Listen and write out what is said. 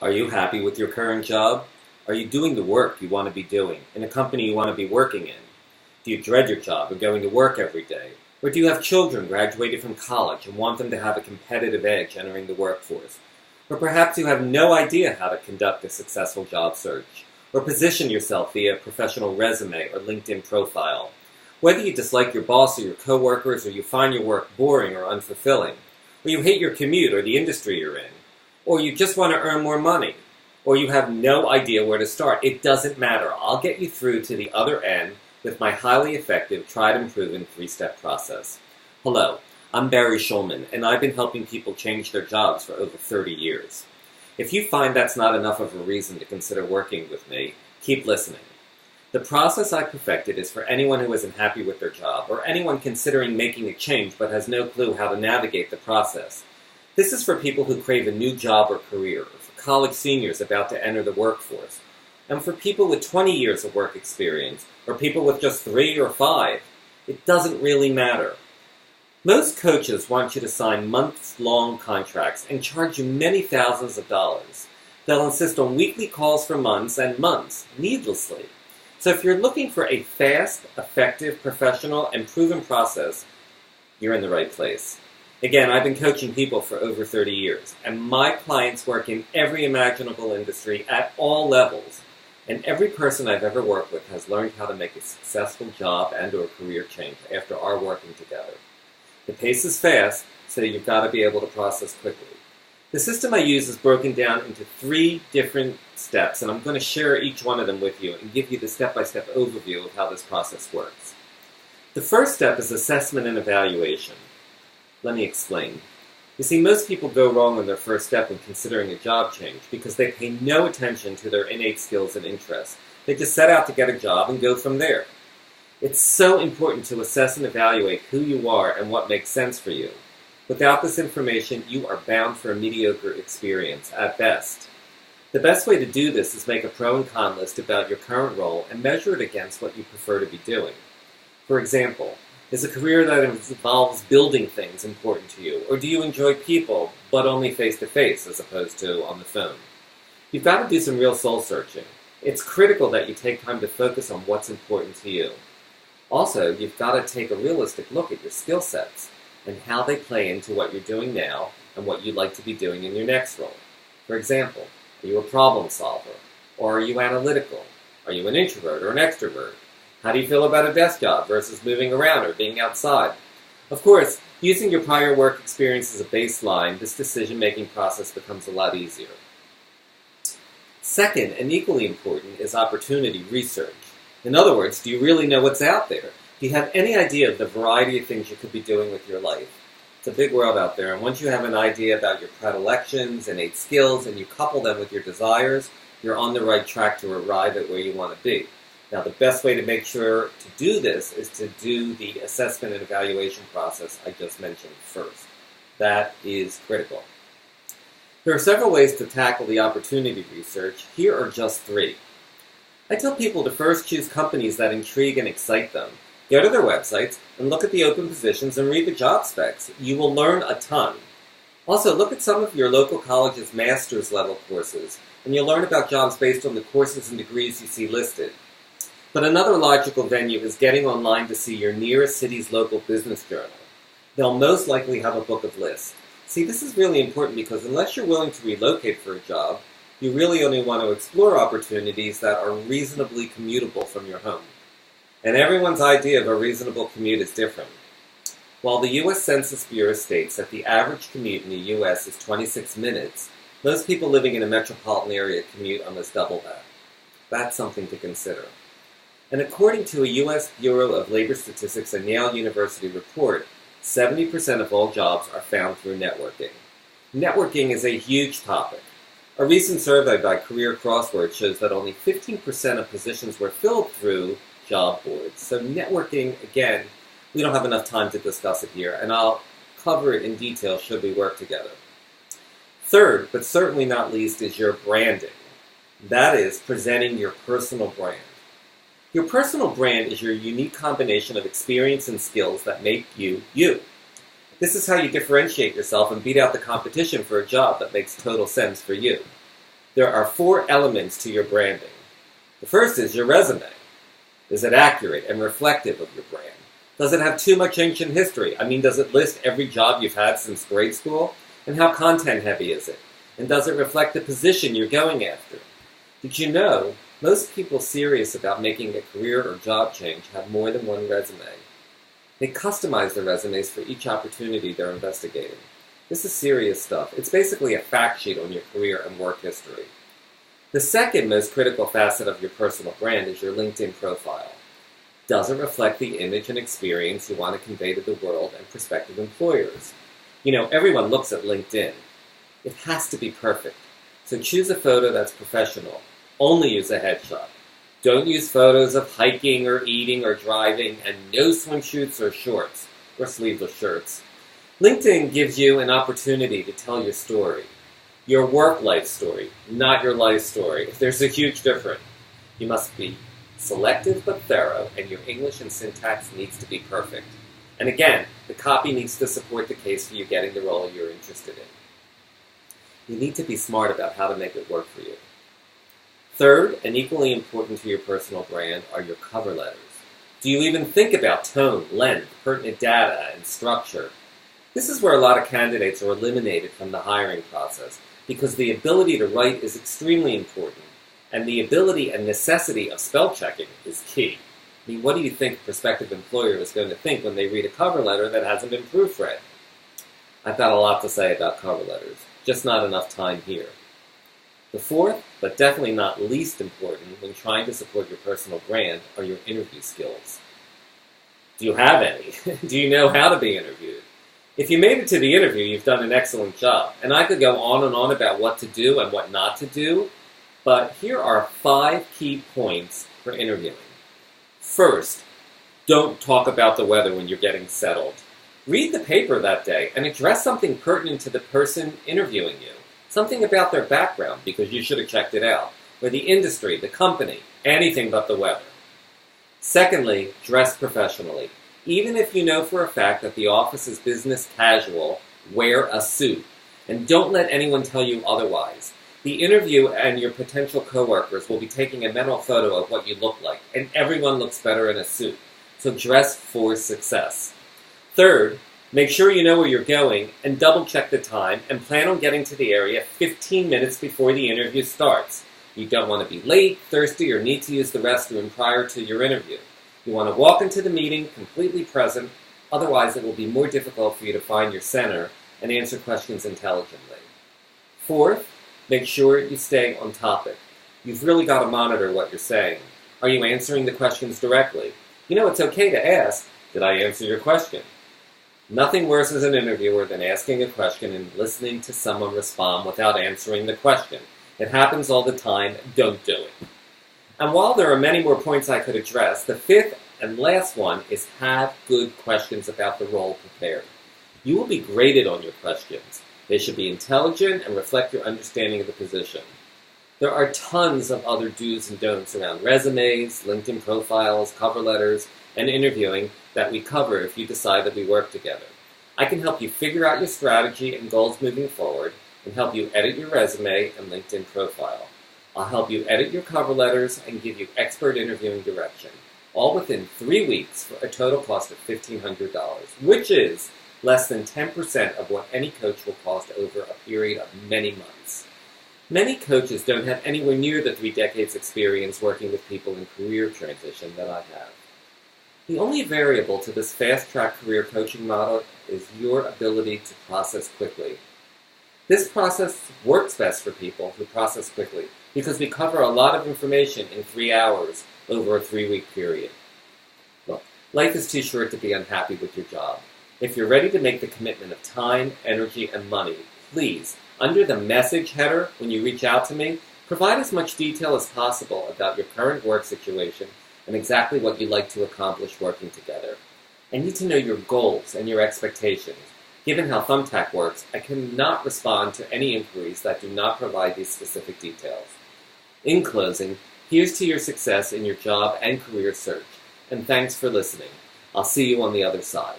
Are you happy with your current job? Are you doing the work you want to be doing in a company you want to be working in? Do you dread your job or going to work every day? Or do you have children graduated from college and want them to have a competitive edge entering the workforce? Or perhaps you have no idea how to conduct a successful job search or position yourself via a professional resume or LinkedIn profile. Whether you dislike your boss or your coworkers, or you find your work boring or unfulfilling, or you hate your commute or the industry you're in, or you just want to earn more money, or you have no idea where to start, it doesn't matter. I'll get you through to the other end with my highly effective, tried and proven 3-step process. Hello, I'm Barry Schulman, and I've been helping people change their jobs for over 30 years. If you find that's not enough of a reason to consider working with me, keep listening. The process I perfected is for anyone who isn't happy with their job, or anyone considering making a change but has no clue how to navigate the process. This is for people who crave a new job or career, or for college seniors about to enter the workforce, and for people with 20 years of work experience, or people with just 3 or 5. It doesn't really matter. Most coaches want you to sign months-long contracts and charge you many thousands of dollars. They'll insist on weekly calls for months and months, needlessly. So if you're looking for a fast, effective, professional, and proven process, you're in the right place. Again, I've been coaching people for over 30 years, and my clients work in every imaginable industry at all levels, and every person I've ever worked with has learned how to make a successful job and or career change after our working together. The pace is fast, so you've got to be able to process quickly. The system I use is broken down into 3 different steps, and I'm going to share each one of them with you and give you the step-by-step overview of how this process works. The first step is assessment and evaluation. Let me explain. You see, most people go wrong on their first step in considering a job change because they pay no attention to their innate skills and interests. They just set out to get a job and go from there. It's so important to assess and evaluate who you are and what makes sense for you. Without this information, you are bound for a mediocre experience at best. The best way to do this is make a pro and con list about your current role and measure it against what you prefer to be doing. For example, is a career that involves building things important to you, or do you enjoy people, but only face-to-face as opposed to on the phone? You've got to do some real soul-searching. It's critical that you take time to focus on what's important to you. Also, you've got to take a realistic look at your skill sets and how they play into what you're doing now and what you'd like to be doing in your next role. For example, are you a problem solver? Or are you analytical? Are you an introvert or an extrovert? How do you feel about a desk job versus moving around or being outside? Of course, using your prior work experience as a baseline, this decision-making process becomes a lot easier. Second, and equally important, is opportunity research. In other words, do you really know what's out there? Do you have any idea of the variety of things you could be doing with your life? It's a big world out there, and once you have an idea about your predilections, innate skills, and you couple them with your desires, you're on the right track to arrive at where you want to be. Now, the best way to make sure to do this is to do the assessment and evaluation process I just mentioned first. That is critical. There are several ways to tackle the opportunity research. Here are just 3. I tell people to first choose companies that intrigue and excite them. Go to their websites and look at the open positions and read the job specs. You will learn a ton. Also, look at some of your local college's master's level courses, and you'll learn about jobs based on the courses and degrees you see listed. But another logical venue is getting online to see your nearest city's local business journal. They'll most likely have a book of lists. See, this is really important because unless you're willing to relocate for a job, you really only want to explore opportunities that are reasonably commutable from your home. And everyone's idea of a reasonable commute is different. While the U.S. Census Bureau states that the average commute in the U.S. is 26 minutes, most people living in a metropolitan area commute almost double that. That's something to consider. And according to a U.S. Bureau of Labor Statistics and Yale University report, 70% of all jobs are found through networking. Networking is a huge topic. A recent survey by Career Crossword shows that only 15% of positions were filled through job boards. So networking, again, we don't have enough time to discuss it here, and I'll cover it in detail should we work together. Third, but certainly not least, is your branding. That is, presenting your personal brand. Your personal brand is your unique combination of experience and skills that make you, you. This is how you differentiate yourself and beat out the competition for a job that makes total sense for you. there are 4 elements to your branding. The first is your resume. Is it accurate and reflective of your brand? Does it have too much ancient history? Does it list every job you've had since grade school? And how content heavy is it? And does it reflect the position you're going after? Did you know most people serious about making a career or job change have more than one resume? They customize their resumes for each opportunity they're investigating. This is serious stuff. It's basically a fact sheet on your career and work history. The second most critical facet of your personal brand is your LinkedIn profile. Does it reflect the image and experience you want to convey to the world and prospective employers? Everyone looks at LinkedIn. It has to be perfect. So choose a photo that's professional. Only use a headshot. Don't use photos of hiking or eating or driving, and no swimsuits or shorts or sleeveless shirts. LinkedIn gives you an opportunity to tell your story. Your work-life story, not your life story. There's a huge difference. You must be selective but thorough, and your English and syntax needs to be perfect. And again, the copy needs to support the case for you getting the role you're interested in. You need to be smart about how to make it work for you. Third, and equally important to your personal brand, are your cover letters. Do you even think about tone, length, pertinent data, and structure? This is where a lot of candidates are eliminated from the hiring process, because the ability to write is extremely important, and the ability and necessity of spell checking is key. What do you think a prospective employer is going to think when they read a cover letter that hasn't been proofread? I've got a lot to say about cover letters, just not enough time here. The fourth, but definitely not least important when trying to support your personal brand, are your interview skills. Do you have any? Do you know how to be interviewed? If you made it to the interview, you've done an excellent job. And I could go on and on about what to do and what not to do, but here are 5 key points for interviewing. First, don't talk about the weather when you're getting settled. Read the paper that day and address something pertinent to the person interviewing you. Something about their background, because you should have checked it out, or the industry, the company, anything but the weather. Secondly, dress professionally. Even if you know for a fact that the office is business casual, wear a suit. And don't let anyone tell you otherwise. The interview and your potential coworkers will be taking a mental photo of what you look like, and everyone looks better in a suit. So dress for success. Third, make sure you know where you're going and double check the time and plan on getting to the area 15 minutes before the interview starts. You don't want to be late, thirsty, or need to use the restroom prior to your interview. You want to walk into the meeting completely present, otherwise it will be more difficult for you to find your center and answer questions intelligently. Fourth, make sure you stay on topic. You've really got to monitor what you're saying. Are you answering the questions directly? It's okay to ask, did I answer your question? Nothing worse as an interviewer than asking a question and listening to someone respond without answering the question. It happens all the time. Don't do it. And while there are many more points I could address, the 5th and last one is have good questions about the role prepared. You will be graded on your questions. They should be intelligent and reflect your understanding of the position. There are tons of other do's and don'ts around resumes, LinkedIn profiles, cover letters, and interviewing that we cover if you decide that we work together. I can help you figure out your strategy and goals moving forward and help you edit your resume and LinkedIn profile. I'll help you edit your cover letters and give you expert interviewing direction, all within 3 weeks for a total cost of $1,500, which is less than 10% of what any coach will cost over a period of many months. Many coaches don't have anywhere near the 3 decades experience working with people in career transition that I have. The only variable to this fast-track career coaching model is your ability to process quickly. This process works best for people who process quickly because we cover a lot of information in 3 hours over a 3-week period. Look, life is too short to be unhappy with your job. If you're ready to make the commitment of time, energy, and money, please, under the message header when you reach out to me, provide as much detail as possible about your current work situation and exactly what you'd like to accomplish working together. I need to know your goals and your expectations. Given how Thumbtack works, I cannot respond to any inquiries that do not provide these specific details. In closing, here's to your success in your job and career search, and thanks for listening. I'll see you on the other side.